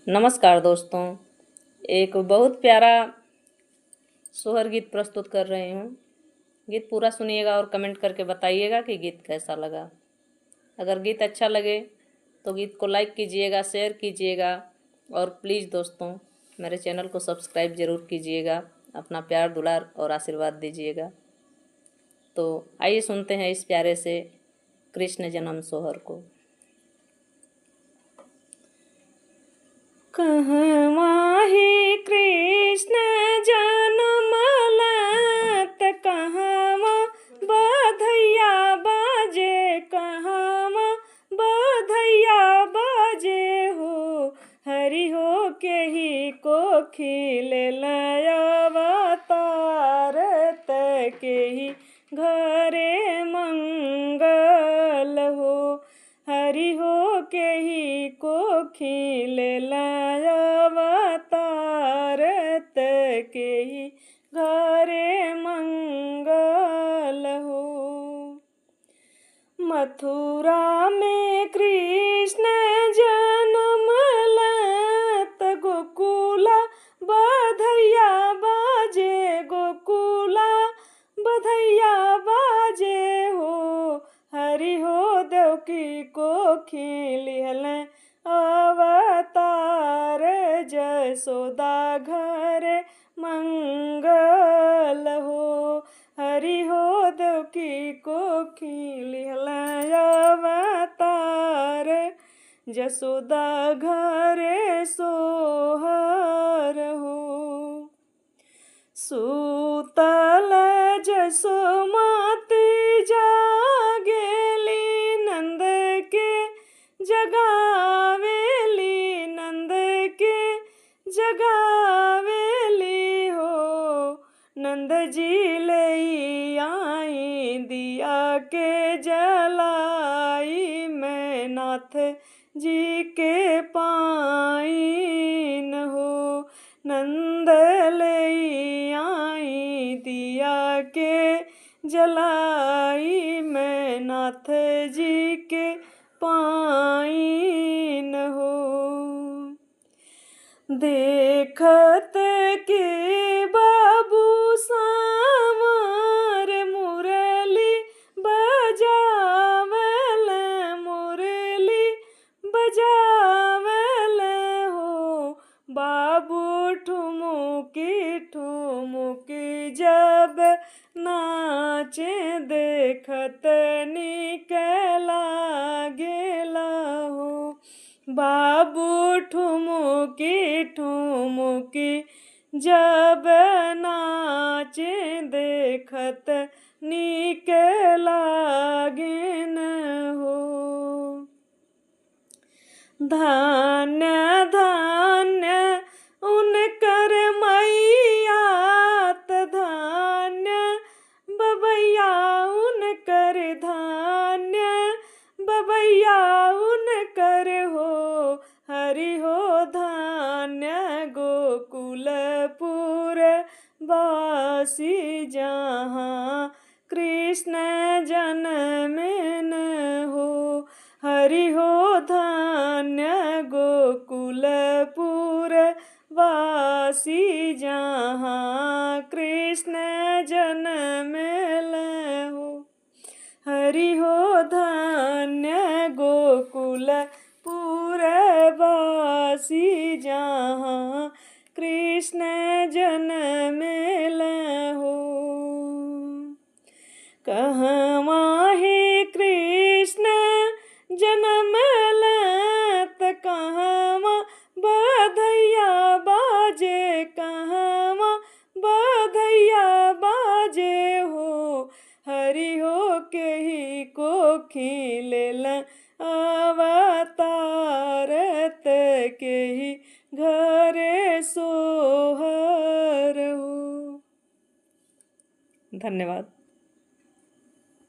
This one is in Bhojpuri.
नमस्कार दोस्तों, एक बहुत प्यारा सोहर गीत प्रस्तुत कर रही हूँ। गीत पूरा सुनिएगा और कमेंट करके बताइएगा कि गीत कैसा लगा। अगर गीत अच्छा लगे तो गीत को लाइक कीजिएगा, शेयर कीजिएगा और प्लीज़ दोस्तों मेरे चैनल को सब्सक्राइब ज़रूर कीजिएगा। अपना प्यार दुलार और आशीर्वाद दीजिएगा। तो आइए सुनते हैं इस प्यारे से कृष्ण जन्म सोहर को। कहवा ही कृष्ण जनमला त कहवा बधैया बाजे, कहवा बधैया बाजे हो। हरि हो के ही को खिल अवतार के ही घरे मंगल हो। हरि हो के ही को खिल अवतार के ही घरे मंगल हो। मथुरा में कृष्ण जनमला त गोकुला बधैया बाजे, गोकुला बधैया बाजे हो। हरि हो देवकी को खिलिहल अवतार, जसोदा घर मंगल हो। हरि हो देवकी को खिलिहल अवतार, जसोदा घर सोहर हो। सूतल जसोमती जागेली, नंद के जगावेली, नंद के जगावेली हो। नंद जी ले आई दिया के जलाई, मैं नाथ जी के पाइन हो। नंद ले आई दिया के जलाई, मैं नाथ जी के पाइन हो। देखत के बाबू सावर मुरली बजावल, मुरली बजावल हो। बाबू ठुमुकी ठुमुकी जब नाचे, देखत निक लागेला हो। बाबू ठुमुकी ठुमुकी जब नाचे, देखत निक लागेन हो। धान्य धान्य उनकर मैया त धान्य बबैया उनकर, धान्य बबैया उनकर हो। हरि हो धान्य गोकुलपुर वासी, जहाँ कृष्ण जन्मेन हो। हरि हो धान्य गोकुलपुर वासी, जहाँ कृष्ण जन्मेल हो। हरि हो धान्य गोकुलपुर वासी, जहाँ कृष्ण जन्मेल हो। कहवा हे कृष्ण जनमला त कहवा बधैया बाजे, कहवा बधैया बाजे हो। हरि हो के ही को खिल अवतार के ही घरे सोहर हो। धन्यवाद।